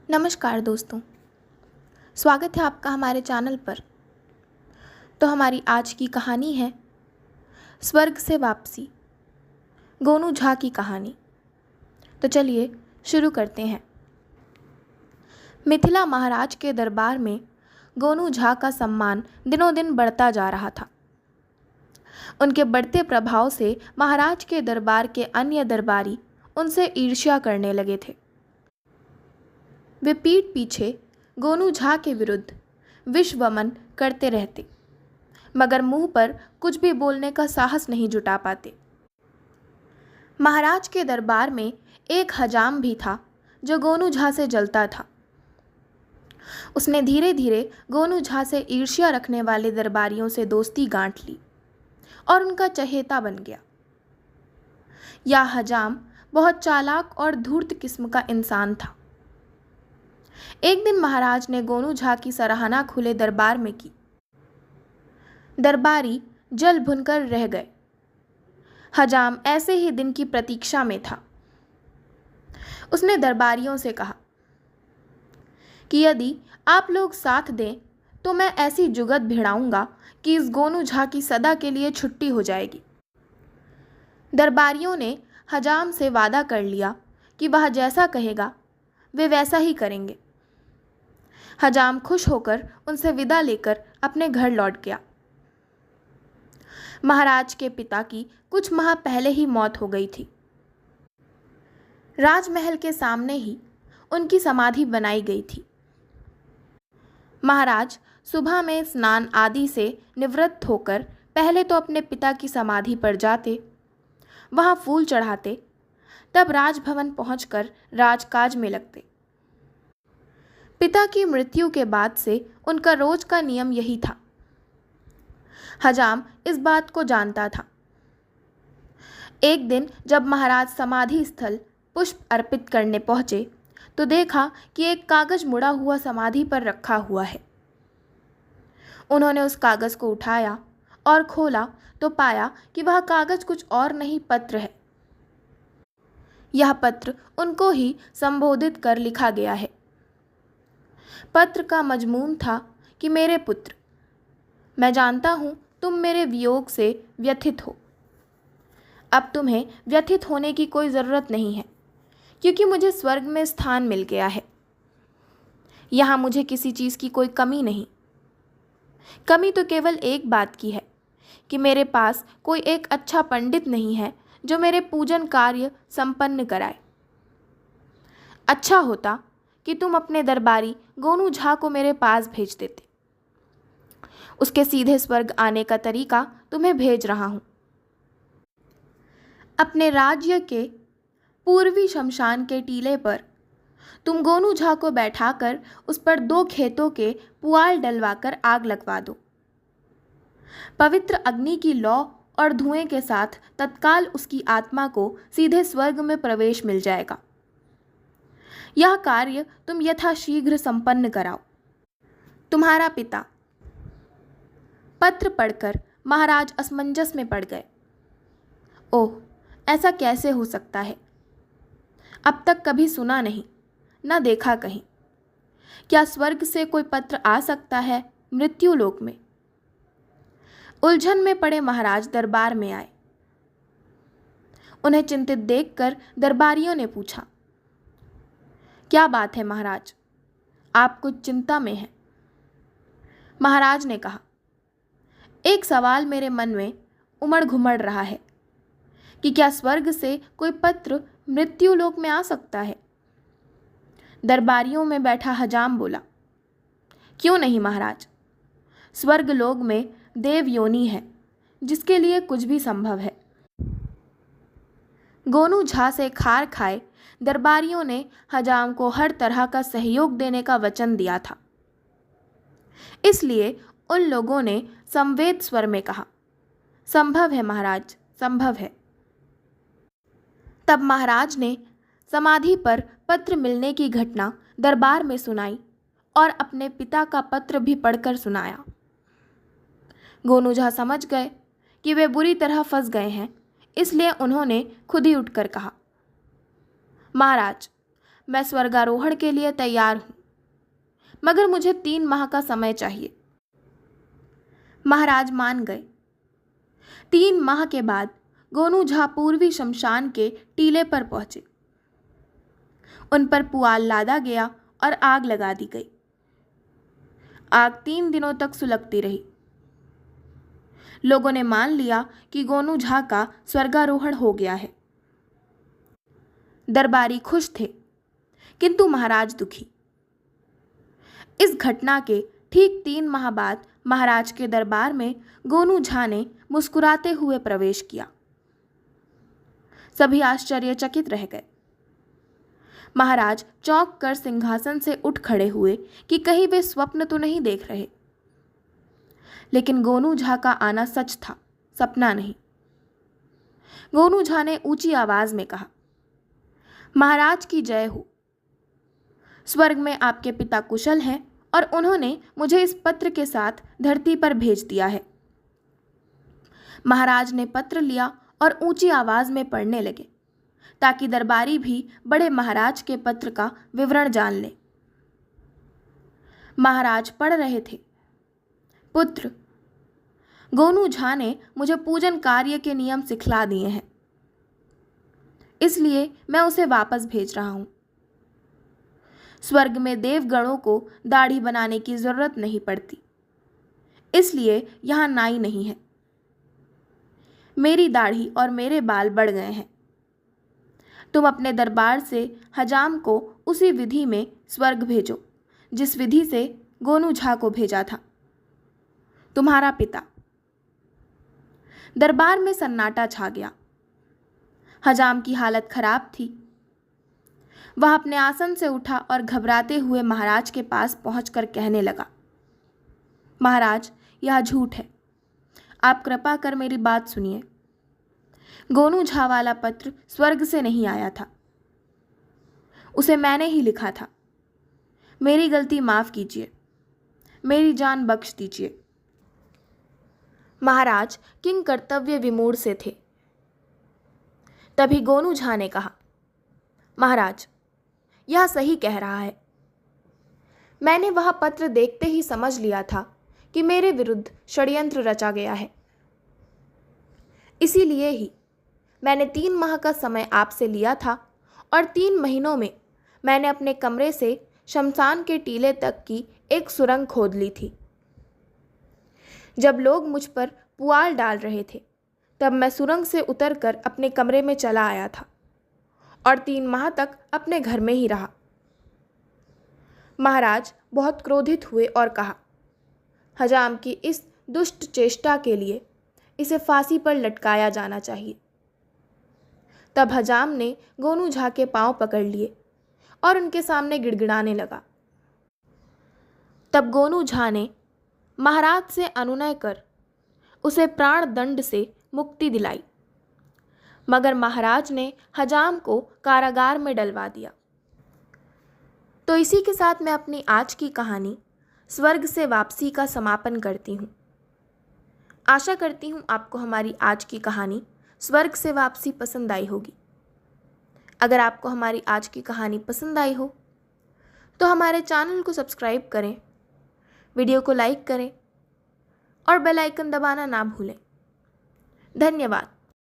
नमस्कार दोस्तों, स्वागत है आपका हमारे चैनल पर। तो हमारी आज की कहानी है स्वर्ग से वापसी, गोनू झा की कहानी। तो चलिए शुरू करते हैं। मिथिला महाराज के दरबार में गोनू झा का सम्मान दिनों दिन बढ़ता जा रहा था। उनके बढ़ते प्रभाव से महाराज के दरबार के अन्य दरबारी उनसे ईर्ष्या करने लगे थे। वे पीठ पीछे गोनू झा के विरुद्ध विषवमन करते रहते, मगर मुंह पर कुछ भी बोलने का साहस नहीं जुटा पाते। महाराज के दरबार में एक हजाम भी था जो गोनू झा से जलता था। उसने धीरे धीरे गोनू झा से ईर्ष्या रखने वाले दरबारियों से दोस्ती गांठ ली और उनका चहेता बन गया। यह हजाम बहुत चालाक और धूर्त किस्म का इंसान था। एक दिन महाराज ने गोनू झा की सराहना खुले दरबार में की। दरबारी जल भुनकर रह गए। हजाम ऐसे ही दिन की प्रतीक्षा में था। उसने दरबारियों से कहा कि यदि आप लोग साथ दें तो मैं ऐसी जुगत भिड़ाऊंगा कि इस गोनू झा की सदा के लिए छुट्टी हो जाएगी। दरबारियों ने हजाम से वादा कर लिया कि वह जैसा कहेगा वे वैसा ही करेंगे। हजाम खुश होकर उनसे विदा लेकर अपने घर लौट गया। महाराज के पिता की कुछ माह पहले ही मौत हो गई थी। राजमहल के सामने ही उनकी समाधि बनाई गई थी। महाराज सुबह में स्नान आदि से निवृत्त होकर पहले तो अपने पिता की समाधि पर जाते, वहां फूल चढ़ाते, तब राजभवन पहुंचकर राजकाज में लगते। पिता की मृत्यु के बाद से उनका रोज का नियम यही था। हजाम इस बात को जानता था। एक दिन जब महाराज समाधि स्थल पुष्प अर्पित करने पहुंचे तो देखा कि एक कागज मुड़ा हुआ समाधि पर रखा हुआ है। उन्होंने उस कागज को उठाया और खोला तो पाया कि वह कागज कुछ और नहीं, पत्र है। यह पत्र उनको ही संबोधित कर लिखा गया है। पत्र का मजमून था कि मेरे पुत्र, मैं जानता हूँ तुम मेरे वियोग से व्यथित हो। अब तुम्हें व्यथित होने की कोई ज़रूरत नहीं है, क्योंकि मुझे स्वर्ग में स्थान मिल गया है। यहाँ मुझे किसी चीज़ की कोई कमी नहीं। कमी तो केवल एक बात की है कि मेरे पास कोई एक अच्छा पंडित नहीं है जो मेरे पूजन कार्य संपन्न कराए। अच्छा होता कि तुम अपने दरबारी गोनू झा को मेरे पास भेज देते। उसके सीधे स्वर्ग आने का तरीका तुम्हें भेज रहा हूं। अपने राज्य के पूर्वी शमशान के टीले पर तुम गोनू झा को बैठाकर उस पर 2 खेतों के पुआल डलवाकर आग लगवा दो। पवित्र अग्नि की लौ और धुएं के साथ तत्काल उसकी आत्मा को सीधे स्वर्ग में प्रवेश मिल जाएगा। यह कार्य तुम यथाशीघ्र संपन्न कराओ। तुम्हारा पिता। पत्र पढ़कर महाराज असमंजस में पड़ गए। ओह, ऐसा कैसे हो सकता है? अब तक कभी सुना नहीं, न देखा कहीं। क्या स्वर्ग से कोई पत्र आ सकता है मृत्यु लोक में? उलझन में पड़े महाराज दरबार में आए। उन्हें चिंतित देखकर दरबारियों ने पूछा, क्या बात है महाराज, आप कुछ चिंता में हैं? महाराज ने कहा, एक सवाल मेरे मन में उमड़ घुमड़ रहा है कि क्या स्वर्ग से कोई पत्र मृत्यु लोक में आ सकता है? दरबारियों में बैठा हजाम बोला, क्यों नहीं महाराज, स्वर्ग लोक में देव योनि है जिसके लिए कुछ भी संभव है। गोनू झा से खार खाए दरबारियों ने हजाम को हर तरह का सहयोग देने का वचन दिया था। इसलिए उन लोगों ने संवेद स्वर में कहा, संभव है महाराज, संभव है। तब महाराज ने समाधि पर पत्र मिलने की घटना दरबार में सुनाई और अपने पिता का पत्र भी पढ़कर सुनाया। गोनू झा समझ गए कि वे बुरी तरह फंस गए हैं, इसलिए उन्होंने खुद ही उठकर कहा, महाराज, मैं स्वर्गारोहण के लिए तैयार हूँ, मगर मुझे 3 माह का समय चाहिए। महाराज मान गए। 3 माह के बाद गोनू झा पूर्वी शमशान के टीले पर पहुंचे। उन पर पुआल लादा गया और आग लगा दी गई। आग 3 दिनों तक सुलगती रही। लोगों ने मान लिया कि गोनू झा का स्वर्गारोहण हो गया है। दरबारी खुश थे, किंतु महाराज दुखी। इस घटना के ठीक 3 माह बाद महाराज के दरबार में गोनू झा ने मुस्कुराते हुए प्रवेश किया। सभी आश्चर्यचकित रह गए। महाराज चौंक कर सिंहासन से उठ खड़े हुए कि कहीं वे स्वप्न तो नहीं देख रहे। लेकिन गोनू झा का आना सच था, सपना नहीं। गोनू झा ने ऊंची आवाज में कहा, महाराज की जय हो। स्वर्ग में आपके पिता कुशल हैं और उन्होंने मुझे इस पत्र के साथ धरती पर भेज दिया है। महाराज ने पत्र लिया और ऊंची आवाज में पढ़ने लगे, ताकि दरबारी भी बड़े महाराज के पत्र का विवरण जान ले। महाराज पढ़ रहे थे, पुत्र, गोनू झा ने मुझे पूजन कार्य के नियम सिखला दिए हैं, इसलिए मैं उसे वापस भेज रहा हूं। स्वर्ग में देवगणों को दाढ़ी बनाने की जरूरत नहीं पड़ती, इसलिए यहां नाई नहीं है। मेरी दाढ़ी और मेरे बाल बढ़ गए हैं। तुम अपने दरबार से हजाम को उसी विधि में स्वर्ग भेजो जिस विधि से गोनू झा को भेजा था। तुम्हारा पिता। दरबार में सन्नाटा छा गया। हजाम की हालत खराब थी। वह अपने आसन से उठा और घबराते हुए महाराज के पास पहुंचकर कहने लगा, महाराज, यह झूठ है। आप कृपा कर मेरी बात सुनिए। गोनू झा वाला पत्र स्वर्ग से नहीं आया था। उसे मैंने ही लिखा था। मेरी गलती माफ कीजिए, मेरी जान बख्श दीजिए। महाराज किंग कर्तव्य विमूढ़ से थे। तभी गोनू झा ने कहा, महाराज, यह सही कह रहा है। मैंने वह पत्र देखते ही समझ लिया था कि मेरे विरुद्ध षड्यंत्र रचा गया है। इसीलिए ही मैंने 3 माह का समय आपसे लिया था और 3 महीनों में मैंने अपने कमरे से शमशान के टीले तक की एक सुरंग खोद ली थी। जब लोग मुझ पर पुआल डाल रहे थे, तब मैं सुरंग से उतरकर अपने कमरे में चला आया था और 3 माह तक अपने घर में ही रहा। महाराज बहुत क्रोधित हुए और कहा, हजाम की इस दुष्ट चेष्टा के लिए इसे फांसी पर लटकाया जाना चाहिए। तब हजाम ने गोनू झा के पांव पकड़ लिए और उनके सामने गिड़गिड़ाने लगा। तब गोनू झा ने महाराज से अनुनय कर उसे प्राण दंड से मुक्ति दिलाई, मगर महाराज ने हजाम को कारागार में डलवा दिया। तो इसी के साथ मैं अपनी आज की कहानी स्वर्ग से वापसी का समापन करती हूँ। आशा करती हूँ आपको हमारी आज की कहानी स्वर्ग से वापसी पसंद आई होगी। अगर आपको हमारी आज की कहानी पसंद आई हो तो हमारे चैनल को सब्सक्राइब करें, वीडियो को लाइक करें और बेल आइकन दबाना ना भूलें। धन्यवाद।